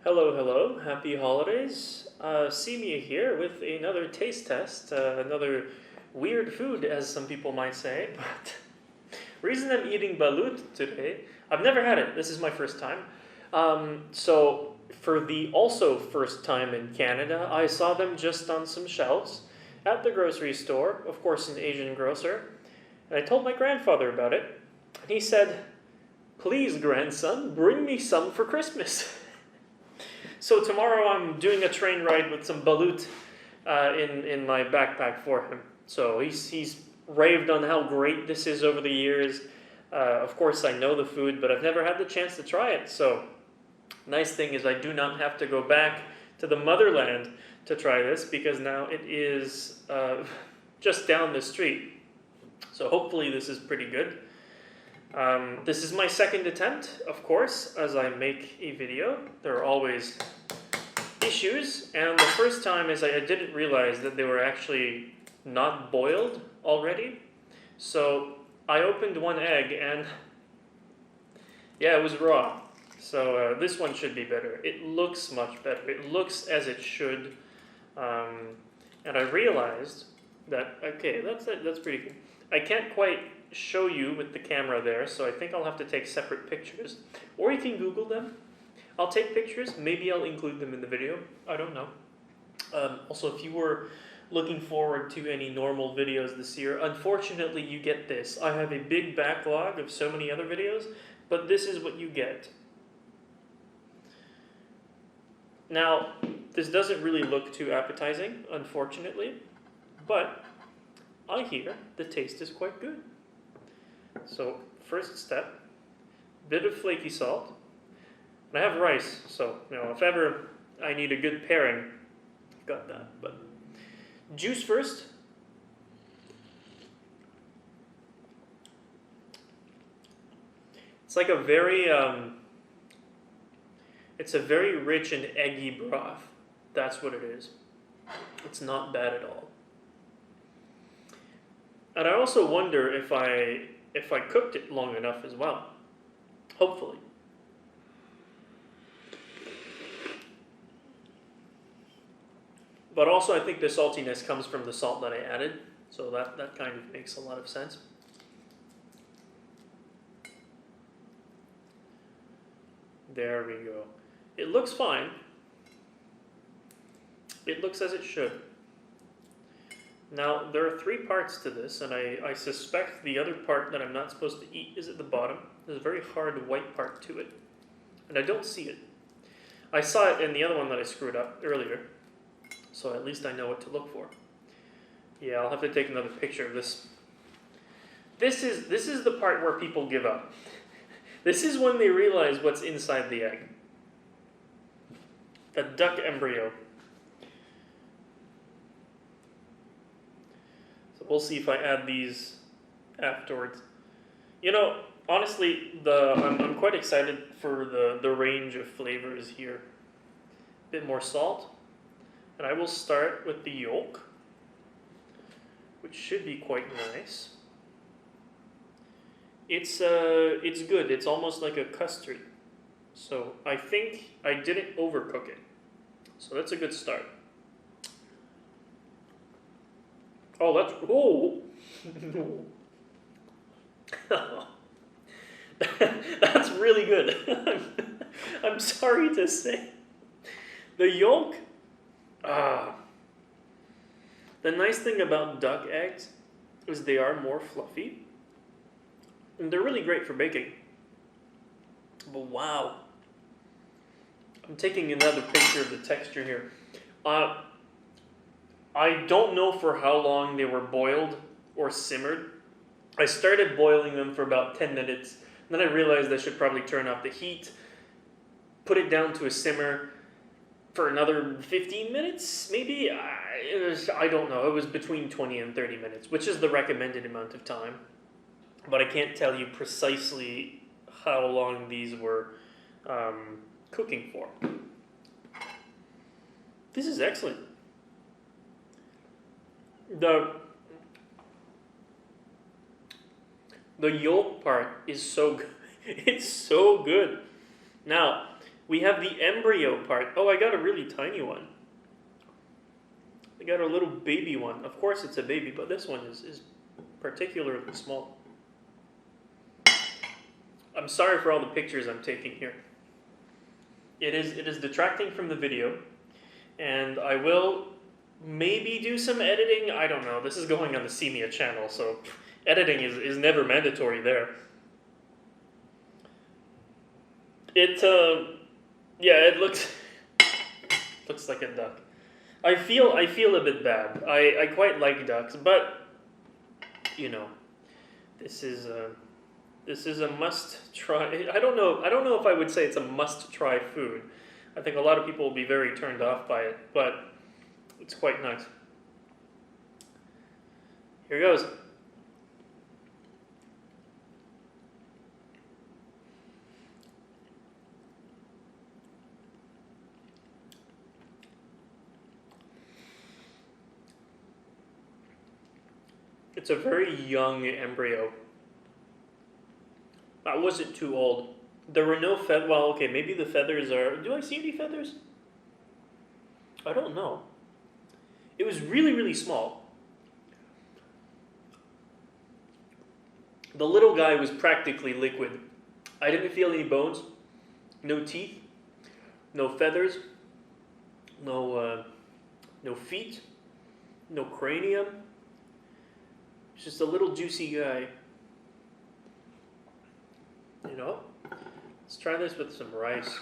Hello, hello. Happy holidays. C.Mea here with another taste test, another weird food, as some people might say. But reason I'm eating balut today, I've never had it. This is my first time. So for the also first time in Canada, I saw them just on some shelves at the grocery store, of course, an Asian grocer. And I told my grandfather about it, and he said, "Please, grandson, bring me some for Christmas." So tomorrow I'm doing a train ride with some balut in my backpack for him. So he's raved on how great this is over the years. Of course, I know the food, but I've never had the chance to try it. So nice thing is I do not have to go back to the motherland to try this because now it is just down the street. So hopefully this is pretty good. This is my second attempt, of course, as I make a video. There are always issues, and the first time is I didn't realize that they were actually not boiled already. So I opened one egg and yeah, it was raw. So this one should be better. It looks much better. It looks as it should. And I realized that, okay, that's pretty good. I can't quite show you with the camera there, so I think I'll have to take separate pictures. Or you can Google them. I'll take pictures, maybe I'll include them in the video, I don't know. Also, if you were looking forward to any normal videos this year, unfortunately you get this. I have a big backlog of so many other videos, but this is what you get. Now, this doesn't really look too appetizing, unfortunately, but I hear the taste is quite good. So, first step, bit of flaky salt. And I have rice, so if ever I need a good pairing, I've got that. But juice first. It's like a very, it's a very rich and eggy broth. That's what it is. It's not bad at all. And I also wonder if I cooked it long enough as well. Hopefully. But also I think the saltiness comes from the salt that I added. So that kind of makes a lot of sense. There we go. It looks fine. It looks as it should. Now, there are 3 parts to this, and I suspect the other part that I'm not supposed to eat is at the bottom. There's a very hard white part to it, and I don't see it. I saw it in the other one that I screwed up earlier, so at least I know what to look for. Yeah, I'll have to take another picture of this. This is the part where people give up. This is when they realize what's inside the egg. A duck embryo. We'll see if I add these afterwards. Honestly, I'm quite excited for the range of flavors here. A bit more salt. And I will start with the yolk, which should be quite nice. It's good. It's almost like a custard. So I think I didn't overcook it. So that's a good start. Oh, that's really good. I'm sorry to say. The yolk, the nice thing about duck eggs is they are more fluffy. And they're really great for baking. But wow. I'm taking another picture of the texture here. I don't know for how long they were boiled or simmered. I started boiling them for about 10 minutes. Then I realized I should probably turn off the heat, put it down to a simmer for another 15 minutes, maybe? I don't know. It was between 20 and 30 minutes, which is the recommended amount of time. But I can't tell you precisely how long these were cooking for. This is excellent. The yolk part is so good. It's so good. Now, We have the embryo part. Oh, I got a really tiny one. I got a little baby one. Of course it's a baby, but this one is particularly small. I'm sorry for all the pictures I'm taking here. It is detracting from the video, and I will maybe do some editing. I don't know. This is going on the C.Mea channel, so editing is never mandatory there. Yeah, it looks like a duck. I feel a bit bad. I quite like ducks, but you know, this is a must try. I don't know if I would say it's a must try food. I think a lot of people will be very turned off by it, but it's quite nice. Here goes. It's a very young embryo. I wasn't too old. There were no feathers. Well, okay, maybe the feathers are... Do I see any feathers? I don't know. It was really, really small. The little guy was practically liquid. I didn't feel any bones, no teeth, no feathers, no feet, no cranium. It's just a little juicy guy. You know? Let's try this with some rice.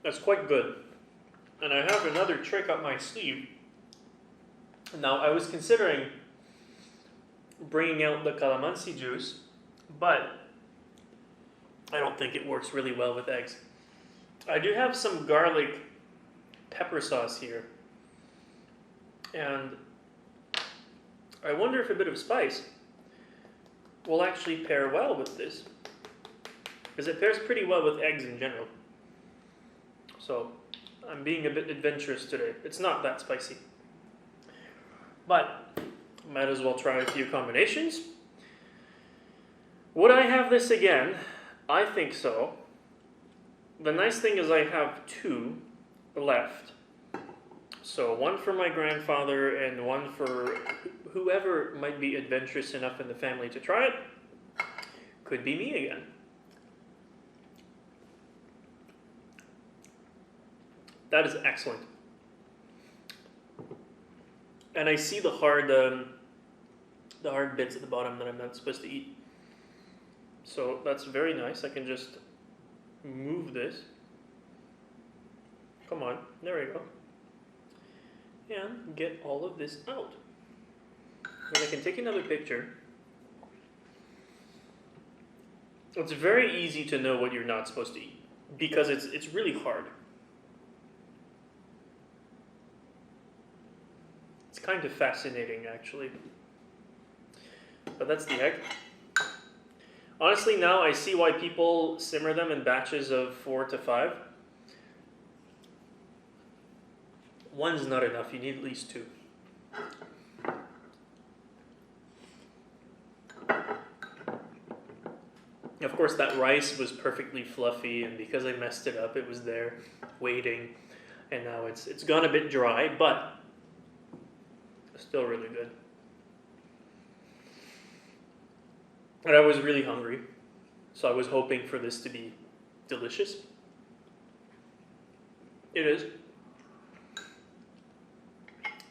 That's quite good. And I have another trick up my sleeve. Now, I was considering bringing out the calamansi juice, but I don't think it works really well with eggs. I do have some garlic pepper sauce here, and I wonder if a bit of spice will actually pair well with this, because it pairs pretty well with eggs in general. So I'm being a bit adventurous today. It's not that spicy, but might as well try a few combinations. Would I have this again? I think so. The nice thing is I have two left. So one for my grandfather and one for whoever might be adventurous enough in the family to try it. Could be me again. That is excellent. And I see the hard bits at the bottom that I'm not supposed to eat. So that's very nice. I can just move this. Come on, there we go. And get all of this out. And I can take another picture. It's very easy to know what you're not supposed to eat, because it's really hard. It's kind of fascinating, actually. But that's the egg. Honestly, now I see why people simmer them in batches of 4 to 5. One's not enough, you need at least 2. Of course, that rice was perfectly fluffy, and because I messed it up, it was there waiting. And now it's gone a bit dry, but still really good. And I was really hungry, so I was hoping for this to be delicious. It is.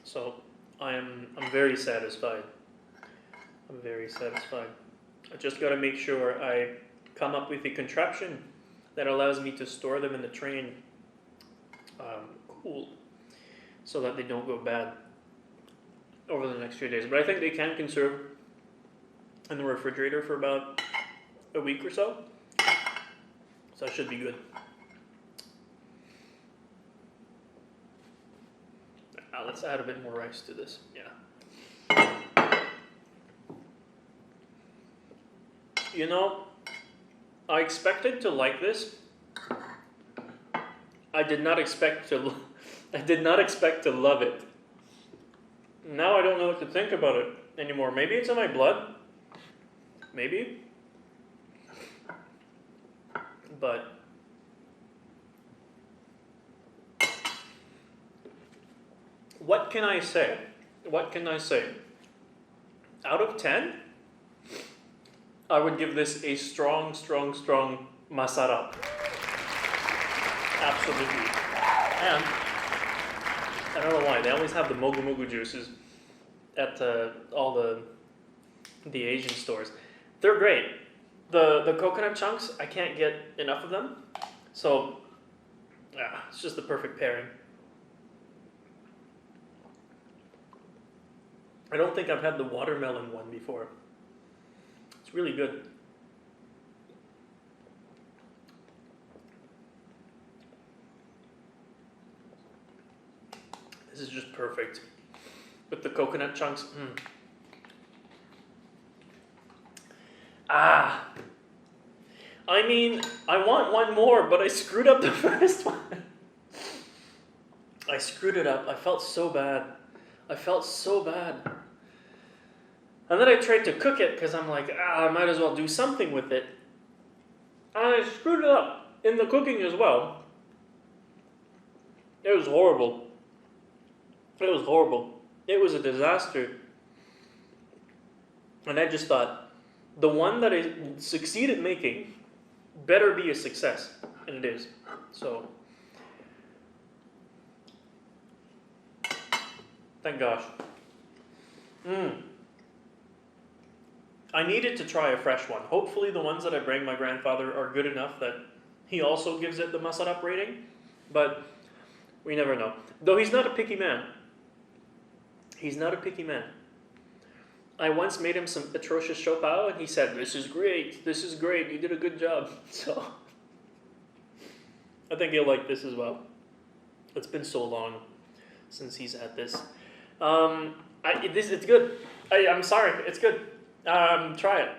So I'm very satisfied. I'm very satisfied. I just got to make sure I come up with a contraption that allows me to store them in the train cooled, so that they don't go bad over the next few days. But I think they can conserve in the refrigerator for about a week or so. So that should be good. Now let's add a bit more rice to this. Yeah. You know, I expected to like this. I did not expect to love it. Now I don't know what to think about it anymore. Maybe it's in my blood. Maybe. But what can I say? What can I say? Out of 10, I would give this a strong, strong, strong masarap. Absolutely. And I don't know why, they always have the mogu mogu juices at all the Asian stores. They're great. The coconut chunks, I can't get enough of them. So, it's just the perfect pairing. I don't think I've had the watermelon one before. It's really good. This is just perfect. With the coconut chunks. I mean, I want one more, but I screwed up the first one. I screwed it up. I felt so bad. I felt so bad. And then I tried to cook it because I'm like, I might as well do something with it. And I screwed it up in the cooking as well. It was horrible. It was horrible. It was a disaster. And I just thought, the one that I succeeded making better be a success. And it is. So, thank gosh. I needed to try a fresh one. Hopefully the ones that I bring my grandfather are good enough that he also gives it the masarap rating. But we never know. Though he's not a picky man. He's not a picky man. I once made him some atrocious siopao and he said, this is great, you did a good job. So, I think he'll like this as well. It's been so long since he's had this. It's good. I'm sorry, it's good. Try it.